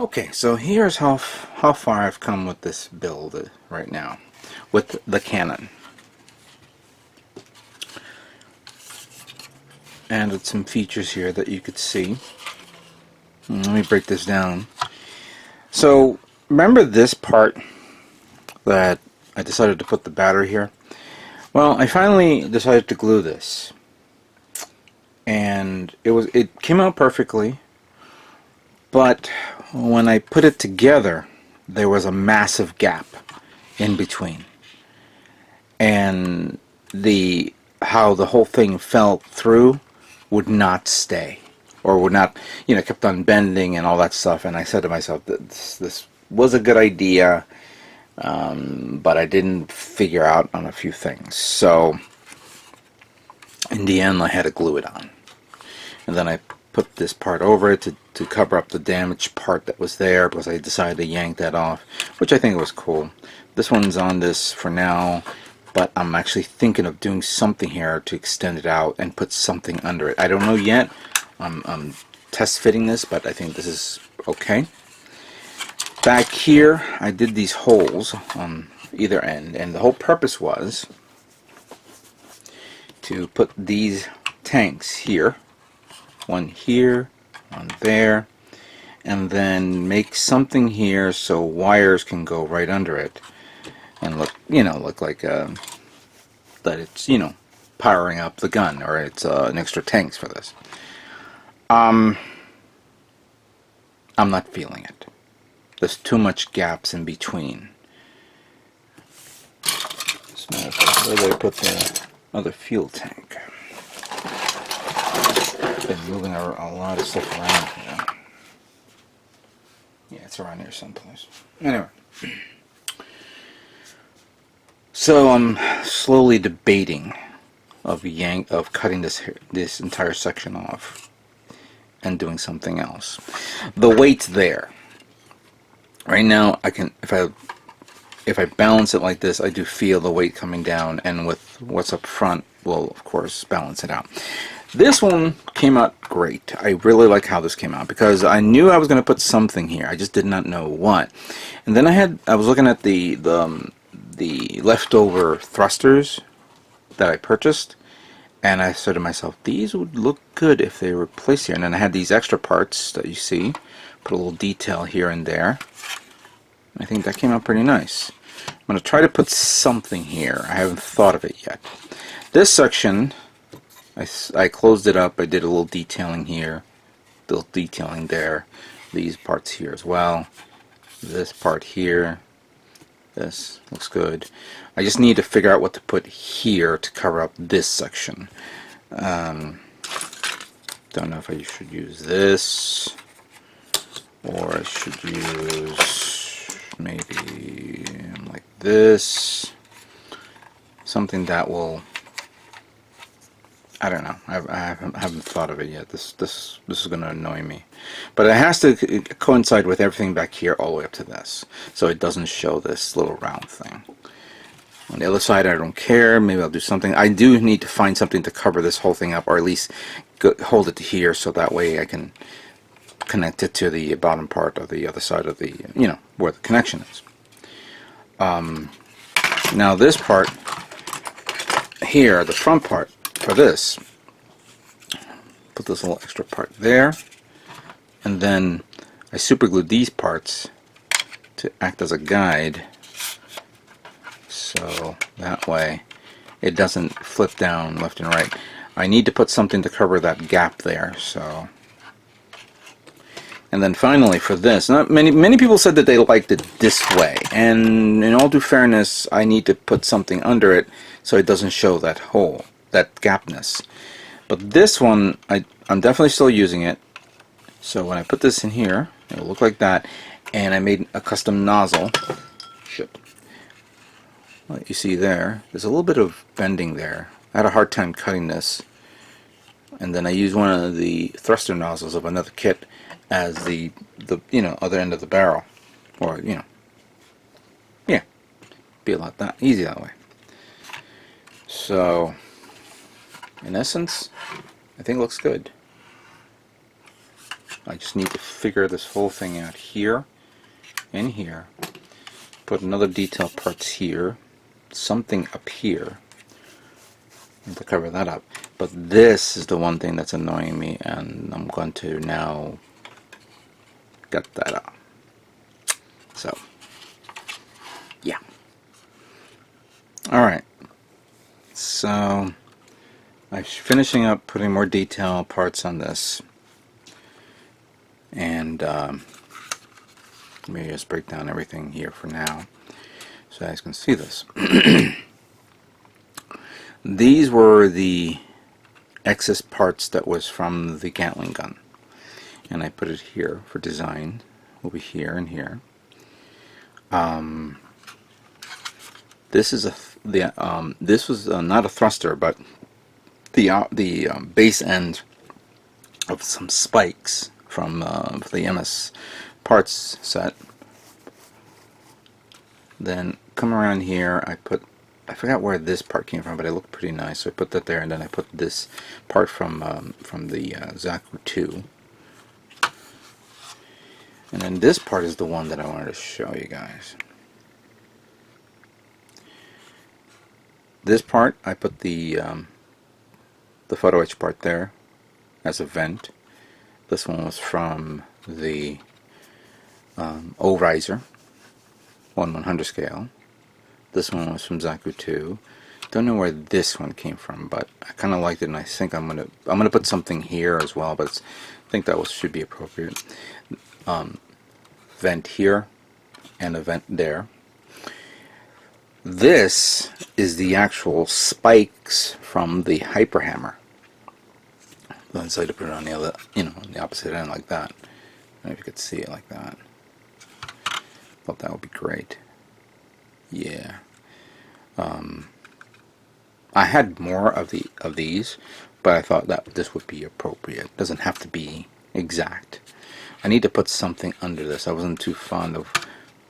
Okay, so here's how far I've come with this build right now with the Canon. And with some features here that you could see. Let me break this down. So remember this part that I decided to put the battery here? Well, I finally decided to glue this. And it came out perfectly, but when I put it together, there was a massive gap in between. And how the whole thing fell through would not stay, or would not, kept on bending and all that stuff. And I said to myself that this was a good idea, but I didn't figure out on a few things. So in the end, I had to glue it on. And then I put this part over it to cover up the damaged part that was there, because I decided to yank that off, which I think was cool. This one's on this for now, but I'm actually thinking of doing something here to extend it out and put something under it. I don't know yet. I'm test fitting this, but I think this is okay. Back here, I did these holes on either end, and the whole purpose was to put these tanks here. One here, one there, and then make something here so wires can go right under it and look like that it's powering up the gun, or it's an extra tanks for this. I'm not feeling it. There's too much gaps in between. Where did I put the other fuel tank? Been moving a lot of stuff around here. Yeah, it's around here someplace. Anyway, so I'm slowly debating of cutting this entire section off and doing something else. The weight's there. Right now, I can if I balance it like this, I do feel the weight coming down, and with what's up front will of course balance it out. This one came out great. I really like how this came out, because I knew I was going to put something here. I just did not know what. And then I was looking at the leftover thrusters that I purchased, and I said to myself, these would look good if they were placed here. And then I had these extra parts that you see, put a little detail here and there. I think that came out pretty nice. I'm going to try to put something here. I haven't thought of it yet. This section, I closed it up. I did a little detailing here, a little detailing there. These parts here as well. This part here. This looks good. I just need to figure out what to put here to cover up this section. Don't know if I should use this, or I should use maybe like this. Something that will, I don't know. I haven't thought of it yet. This is going to annoy me, but it has to coincide with everything back here all the way up to this, so it doesn't show this little round thing. On the other side, I don't care. Maybe I'll do something. I do need to find something to cover this whole thing up, or at least hold it to here, so that way I can connect it to the bottom part of the other side of the, where the connection is. Now this part here, the front part for this, put this little extra part there, and then I super glued these parts to act as a guide, so that way it doesn't flip down left and right. I need to put something to cover that gap there. So, and then finally for this, not many people said that they liked it this way, and in all due fairness, I need to put something under it so it doesn't show that hole, that gapness. But this one, I'm definitely still using it. So when I put this in here, it'll look like that. And I made a custom nozzle. What you see there, there's a little bit of bending there. I had a hard time cutting this. And then I used one of the thruster nozzles of another kit as the other end of the barrel. Or, yeah, be a lot easy that way. So, in essence, I think it looks good. I just need to figure this whole thing out here and here. Put another detail parts here, something up here to cover that up. But this is the one thing that's annoying me, and I'm going to now get that up. So, yeah. Alright. So, I'm finishing up putting more detail parts on this. And let me just break down everything here for now so you guys can see this. These were the excess parts that was from the Gatling gun, and I put it here for design, over here and here. This is this was not a thruster, but the base end of some spikes from the MS parts set. Then come around here, I forgot where this part came from, but it looked pretty nice, so I put that there, and then I put this part from the Zaku 2. And then this part is the one that I wanted to show you guys. This part, I put the photo etch part there as a vent. This one was from the O-riser, 1/100 scale. This one was from Zaku 2. Don't know where this one came from, but I kind of liked it, and I think I'm gonna put something here as well. But I think that should be appropriate. Vent here and a vent there. This is the actual spikes from the hyper hammer. So I decided to put it on the other, on the opposite end like that. I don't know if you could see it like that. Thought that would be great. Yeah. I had more of these, but I thought that this would be appropriate. It doesn't have to be exact. I need to put something under this. I wasn't too fond of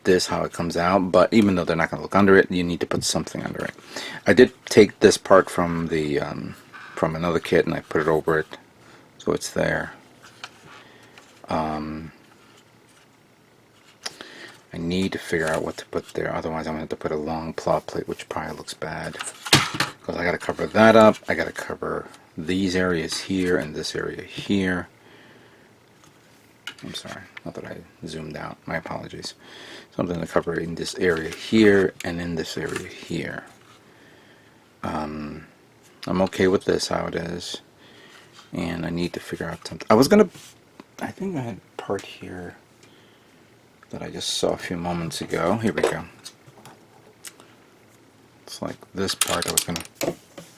this, how it comes out, but even though they're not going to look under it, you need to put something under it. I did take this part from the from another kit, and I put it over it, so it's there. I need to figure out what to put there, otherwise I'm going to have to put a long plot plate, which probably looks bad. Because I got to cover that up, I got to cover these areas here and this area here. I'm sorry, not that I zoomed out, my apologies. Something to cover in this area here and in this area here. I'm okay with this, how it is. And I need to figure out something. I think I had a part here that I just saw a few moments ago. Here we go. It's like this part I was going to...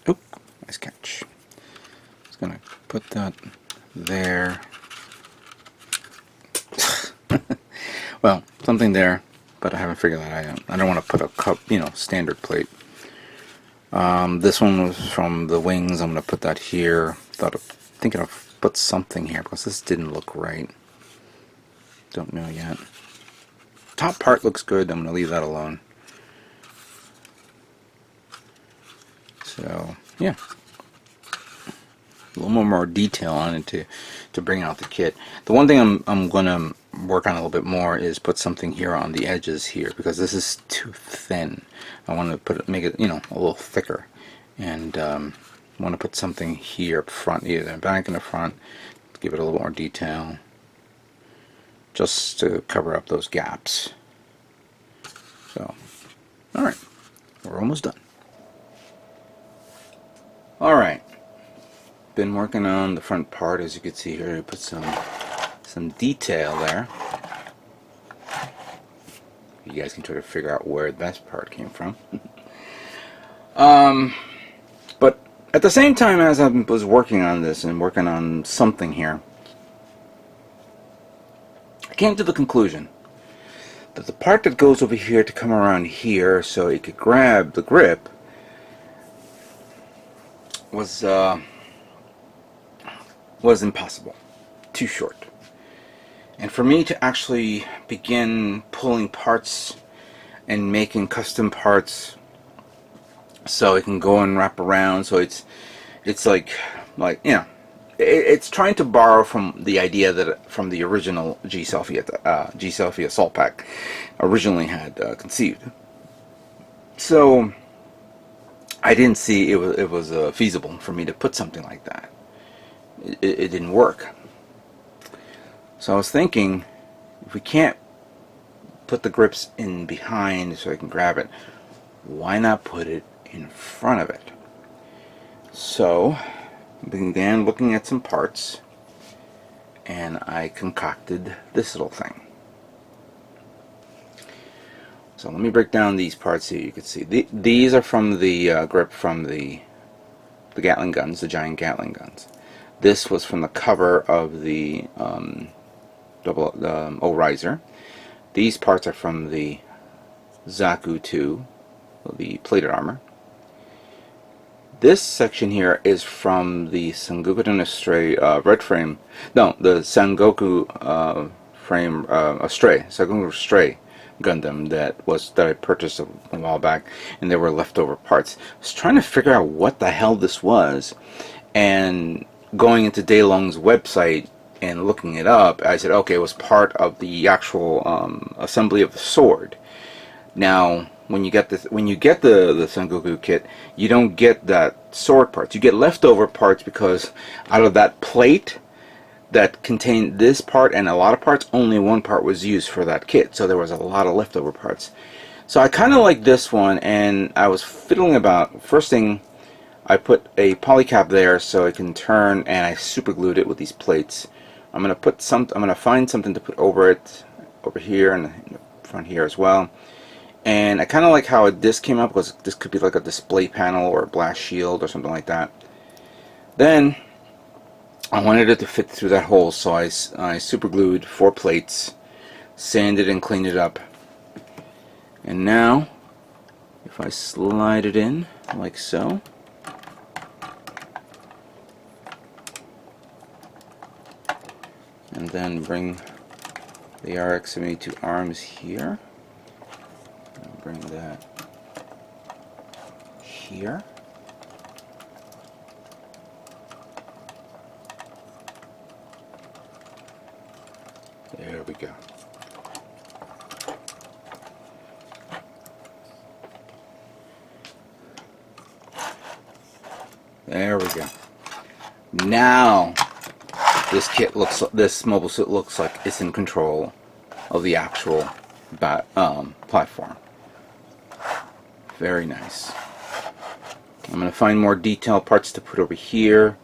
Oop, nice catch. I was going to put that there. Well, something there, but I haven't figured that out. I don't want to put a cup, standard plate. This one was from the wings. I'm going to put that here. Thinking of put something here because this didn't look right. Don't know yet. Top part looks good. I'm going to leave that alone. So, yeah. A little more detail on it to bring out the kit. The one thing I'm going to work on a little bit more is put something here on the edges here, because this is too thin. I want to make it, a little thicker, and I want to put something here up front, either in the back and the front, to give it a little more detail, just to cover up those gaps. So, all right, we're almost done. All right. Been working on the front part, as you can see here. Put some detail there. You guys can try to figure out where that part came from. But at the same time as I was working on this and working on something here, I came to the conclusion that the part that goes over here to come around here so it could grab the grip was impossible. Too short. And for me to actually begin pulling parts and making custom parts so it can go and wrap around, so it's like it's trying to borrow from the idea that from the original G-Selfie assault pack originally had conceived. So I didn't see it was feasible for me to put something like that. It didn't work. So I was thinking, if we can't put the grips in behind so I can grab it, why not put it in front of it? So I began looking at some parts, and I concocted this little thing. So let me break down these parts here. You can see these are from the grip from the Gatling guns, the giant Gatling guns. This was from the cover of the O-Riser. These parts are from the Zaku 2, the plated armor. This section here is from the Sengoku Stray red frame. No, the Sengoku frame Stray, Sengoku Stray Gundam that I purchased a while back, and there were leftover parts. I was trying to figure out what the hell this was, and going into Daylong's website and looking it up, I said, okay, it was part of the actual assembly of the sword. Now, when you get the Sengoku kit, you don't get that sword parts. You get leftover parts because out of that plate that contained this part and a lot of parts, only one part was used for that kit. So there was a lot of leftover parts. So I kind of like this one, and I was fiddling about. First thing, I put a polycap there so it can turn, and I super glued it with these plates. I'm gonna find something to put over it, over here and in the front here as well. And I kind of like how this came up, because this could be like a display panel or a blast shield or something like that. Then I wanted it to fit through that hole, so I super glued 4 plates, sanded and cleaned it up. And now, if I slide it in like so, and then bring the RX-72 arms here, and bring that here. There we go. There we go. Now this mobile suit looks like it's in control of the actual platform. Very nice. I'm going to find more detailed parts to put over here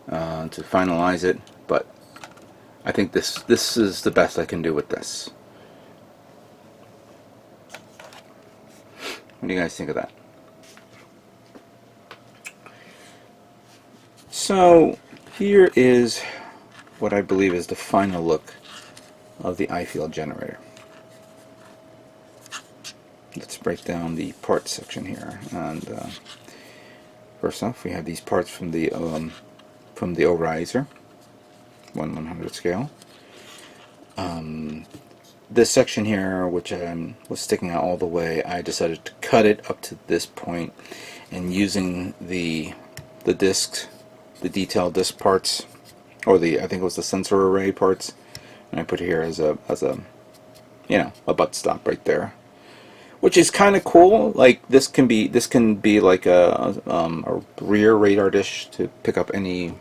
to finalize it, but I think this is the best I can do with this. What do you guys think of that? So here is what I believe is the final look of the I-field generator. Let's break down the parts section here. And first off, we have these parts from the O-Riser, 1/100 scale. This section here, which was sticking out all the way, I decided to cut it up to this point, and using the discs, the detailed disc parts, or I think it was the sensor array parts, and I put it here as a a butt stop right there, which is kind of cool. Like this can be like a rear radar dish to pick up any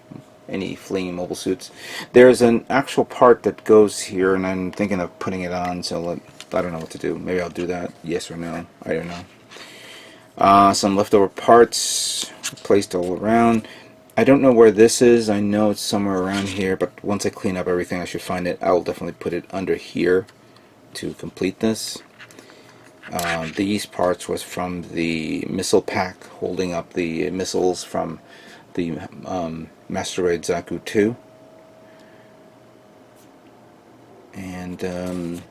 fleeing mobile suits. There's an actual part that goes here, and I'm thinking of putting it on, so I don't know what to do. Maybe I'll do that, yes or no, I don't know. Some leftover parts placed all around. I don't know where this is. I know it's somewhere around here, but once I clean up everything I should find it. I will definitely put it under here to complete this. These parts was from the missile pack holding up the missiles from the Master Raid Zaku 2. And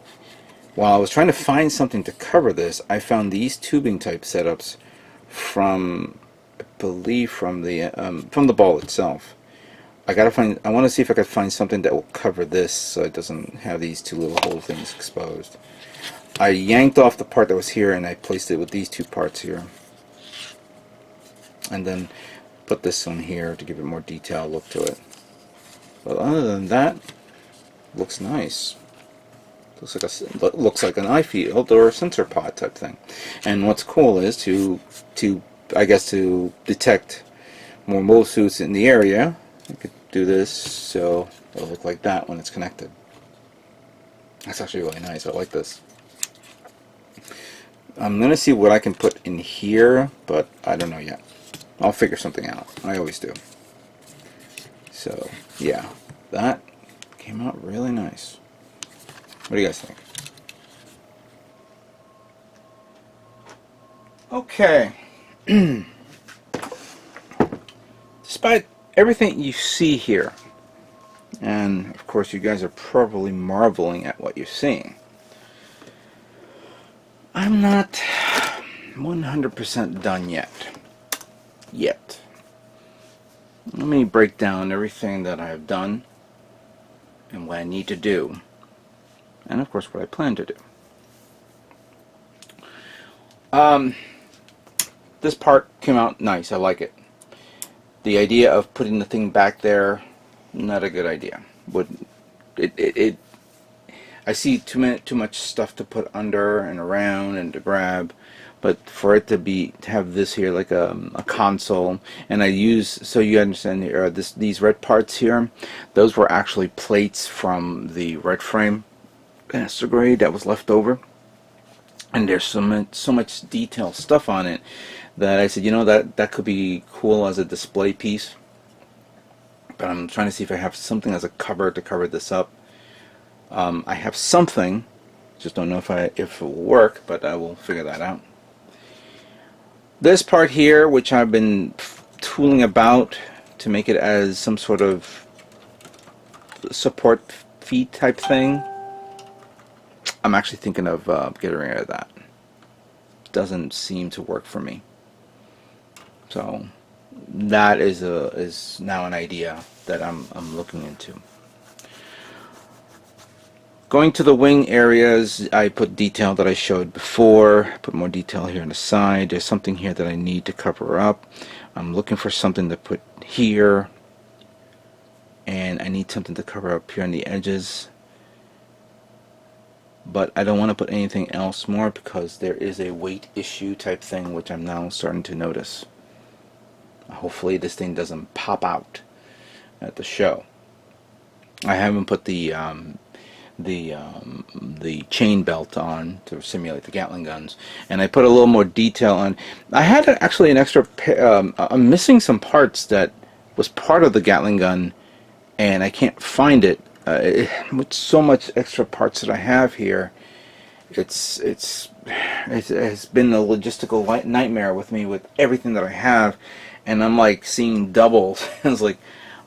while I was trying to find something to cover this, I found these tubing type setups from, I believe, from the ball itself. I want to see if I could find something that will cover this so it doesn't have these two little hole things exposed. I yanked off the part that was here and I placed it with these two parts here, and then put this one here to give it more detailed look to it. But other than that, looks nice. Looks like an eye field or a sensor pod type thing. And what's cool is to I guess to detect more mole suits in the area. You could do this so it'll look like that when it's connected. That's actually really nice. I like this. I'm gonna see what I can put in here, but I don't know yet. I'll figure something out. I always do. So yeah, that came out really nice. What do you guys think? Okay. Despite everything you see here, and of course you guys are probably marveling at what you're seeing, I'm not 100% done yet. Let me break down everything that I have done and what I need to do, and of course what I plan to do. This part came out nice. I like it. The idea of putting the thing back there, not a good idea. I see too much stuff to put under and around and to grab, but for it to have this here like a console, and I use, so you understand here, these red parts here, those were actually plates from the red frame master grade that was left over, and there's so much detailed stuff on it that I said, you know, that could be cool as a display piece, but I'm trying to see if I have something as a cover to cover this up. I have something, just don't know if it will work, but I will figure that out. This part here, which I've been tooling about to make it as some sort of support feet type thing, I'm actually thinking of getting rid of that. Doesn't seem to work for me. So that is now an idea that I'm looking into. Going to the wing areas, I put detail that I showed before. Put more detail here on the side. There's something here that I need to cover up. I'm looking for something to put here, and I need something to cover up here on the edges. But I don't want to put anything else more because there is a weight issue type thing, which I'm now starting to notice. Hopefully this thing doesn't pop out at the show. I haven't put the chain belt on to simulate the Gatling guns, and I put a little more detail on. I had actually an extra I'm missing some parts that was part of the Gatling gun, and I can't find it. With so much extra parts that I have here, it has been a logistical nightmare with me with everything that I have, and I'm like seeing doubles. It's like,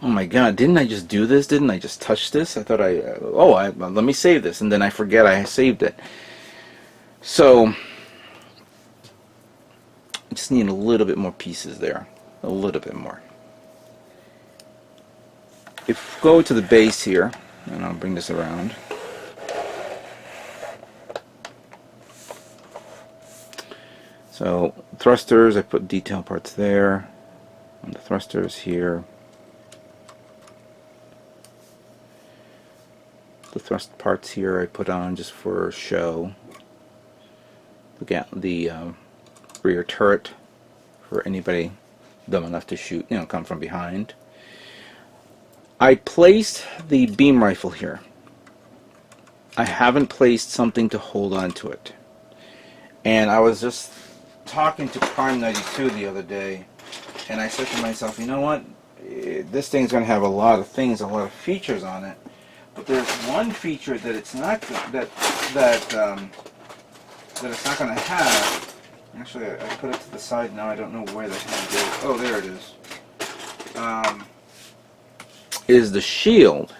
oh my god, didn't I just do this? Didn't I just touch this? I thought let me save this, and then I forget I saved it. So I just need a little bit more pieces there, a little bit more. If we go to the base here, and I'll bring this around. So thrusters, I put detail parts there, and the thrusters here. The thrust parts here I put on just for show. The rear turret for anybody dumb enough to shoot, come from behind. I placed the beam rifle here. I haven't placed something to hold on to it. And I was just talking to Prime 92 the other day, and I said to myself, you know what? This thing's going to have a lot of things, a lot of features on it. But there's one feature that it's not that it's not going to have. Actually, I put it to the side now. I don't know where the hell it is. Oh, there it is. Is the shield,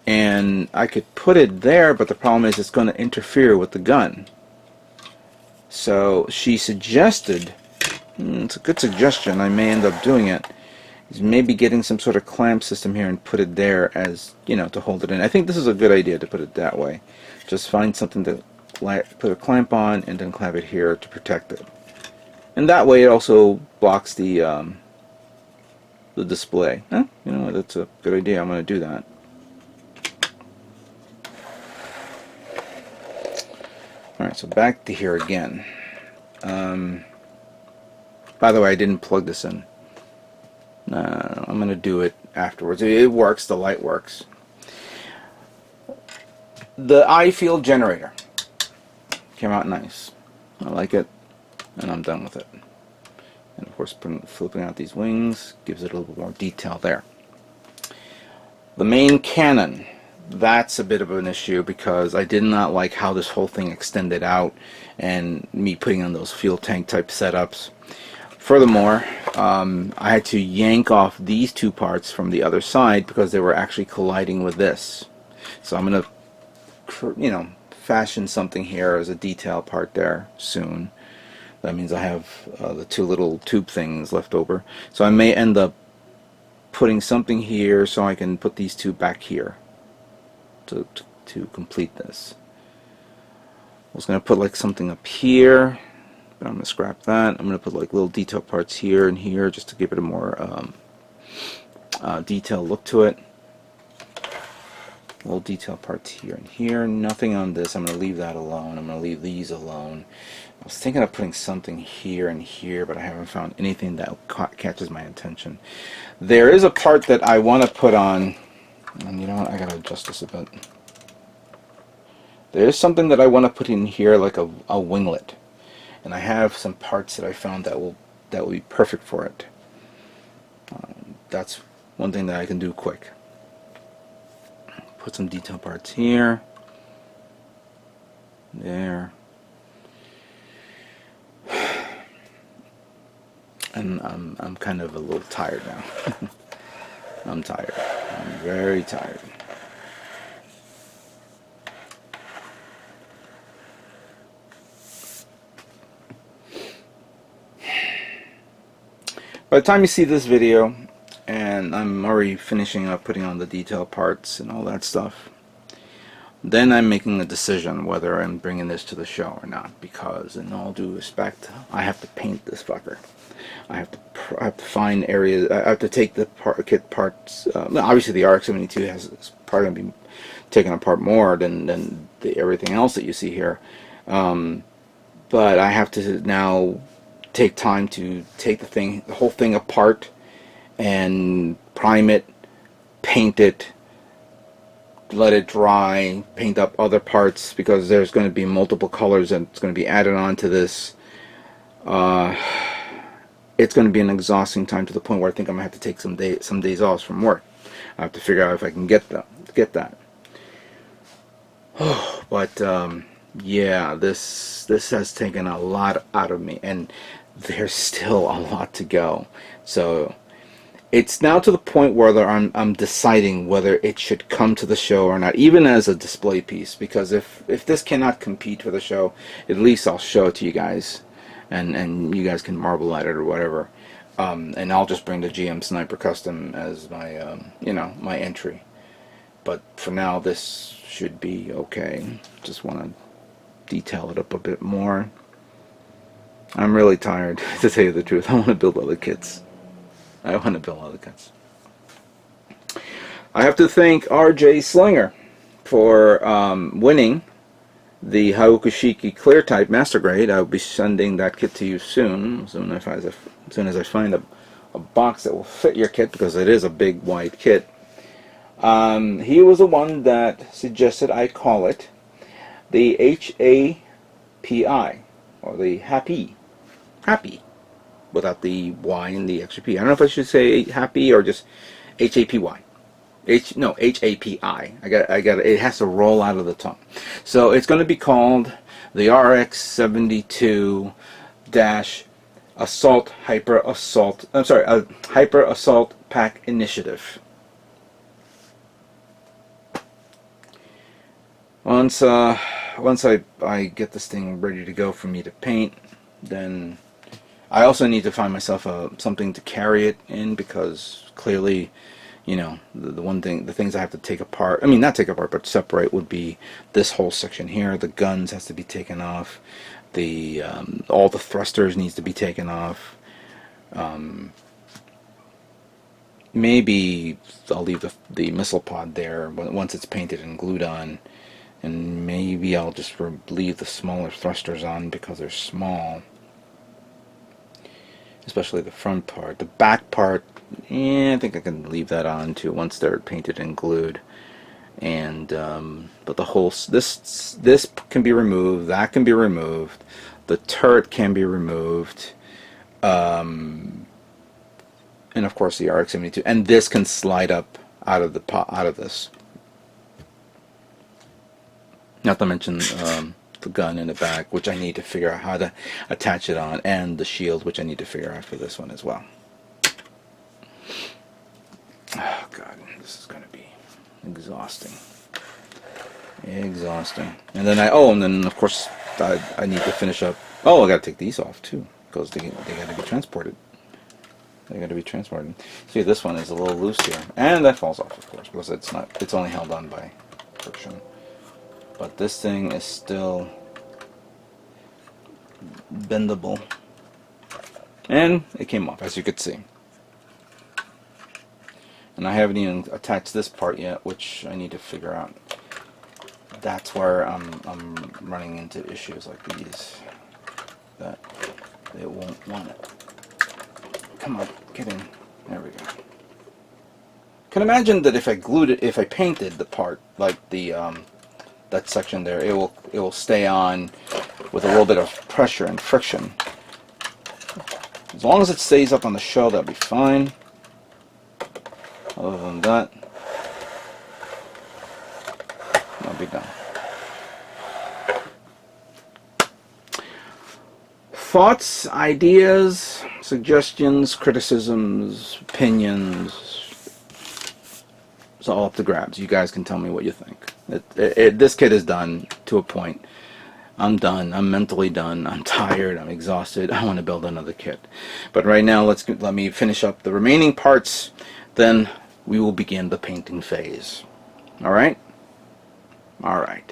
and I could put it there, but the problem is it's going to interfere with the gun. So she suggested, it's a good suggestion, I may end up doing it, is maybe getting some sort of clamp system here and put it there as, to hold it in. I think this is a good idea to put it that way. Just find something to put a clamp on and then clamp it here to protect it. And that way it also blocks the the display. You know what, that's a good idea. I'm going to do that. Alright, so back to here again. By the way, I didn't plug this in. I'm going to do it afterwards. It works, the light works. The eye field generator came out nice. I like it, and I'm done with it. And of course, flipping out these wings gives it a little bit more detail there. The main cannon, that's a bit of an issue because I did not like how this whole thing extended out and me putting on those fuel tank type setups. Furthermore, I had to yank off these two parts from the other side because they were actually colliding with this. So I'm going to, you know, fashion something here as a detail part there soon. That means I have the two little tube things left over. So I may end up putting something here so I can put these two back here to complete this. I was going to put like something up here, but I'm going to scrap that. I'm going to put like little detail parts here and here just to give it a more detailed look to it. Little detail parts here and here. Nothing on this. I'm going to leave that alone. I'm going to leave these alone. I was thinking of putting something here and here, but I haven't found anything that catches my attention. There is a part that I want to put on, and you know what, I got to adjust this a bit. There is something that I want to put in here, like a winglet, and I have some parts that I found that will be perfect for it. That's one thing that I can do quick. Put some detail parts here, there. And I'm kind of a little tired now. I'm tired. I'm very tired. By the time you see this video, and I'm already finishing up putting on the detail parts and all that stuff, then I'm making a decision whether I'm bringing this to the show or not, because in all due respect, I have to paint this fucker. I have to find areas. I have to take the kit parts. Obviously, the RX-72 is probably going to be taken apart more than everything else that you see here. But I have to now take time to take the whole thing apart and prime it, paint it, let it dry, paint up other parts, because there's going to be multiple colors and it's going to be added on to this. It's going to be an exhausting time to the point where I think I'm going to have to take some days off from work. I have to figure out if I can get that. But yeah, this has taken a lot out of me, and there's still a lot to go. So it's now to the point where I'm deciding whether it should come to the show or not, even as a display piece. Because if this cannot compete for the show, at least I'll show it to you guys, and you guys can marvel at it or whatever. And I'll just bring the GM Sniper Custom as my you know, my entry. But for now, this should be okay. Just want to detail it up a bit more. I'm really tired, to tell you the truth. I want to build other kits. I have to thank RXSlinger for winning the Hakushiki Clear Type Master Grade. I'll be sending that kit to you soon, as soon as I find a box that will fit your kit, because it is a big wide kit. He was the one that suggested I call it the HAPI, or the HAPI, without the Y and the extra P. I don't know if I should say HAPI or just HAPY. HAPI. I got it has to roll out of the tongue. So it's going to be called the RX-72 Assault Hyper Assault. I'm sorry, Hyper Assault Pack Initiative. Once I get this thing ready to go for me to paint, then I also need to find myself something to carry it in, because clearly, you know, the things I have to take apart, I mean not take apart but separate, would be this whole section here. The guns has to be taken off, the all the thrusters needs to be taken off, maybe I'll leave the missile pod there once it's painted and glued on, and maybe I'll just leave the smaller thrusters on because they're small, especially the front part. The back part, yeah, I think I can leave that on too once they're painted and glued. And but the whole this can be removed, that can be removed, the turret can be removed, and of course the RX-72, and this can slide up out of this. Not to mention the gun in the back, which I need to figure out how to attach it on, and the shield, which I need to figure out for this one as well. Oh God, this is going to be exhausting. Exhausting. And then and then of course I need to finish up. Oh, I got to take these off too because they got to be transported. They got to be transported. See, this one is a little loose here, and that falls off, of course, because it's only held on by friction. But this thing is still bendable, and it came off, as you could see. And I haven't even attached this part yet, which I need to figure out. That's where I'm running into issues like these, that it won't want it. Come on, get in. There we go. Can imagine that if I glued it, if I painted the part like the that section there, it will stay on with a little bit of pressure and friction. As long as it stays up on the shell, that'll be fine. Other than that, I'll be done. Thoughts, ideas, suggestions, criticisms, opinions, it's all up to grabs. You guys can tell me what you think. This kit is done to a point. I'm done. I'm mentally done. I'm tired. I'm exhausted. I want to build another kit. But right now, let me finish up the remaining parts. Then we will begin the painting phase. All right? All right.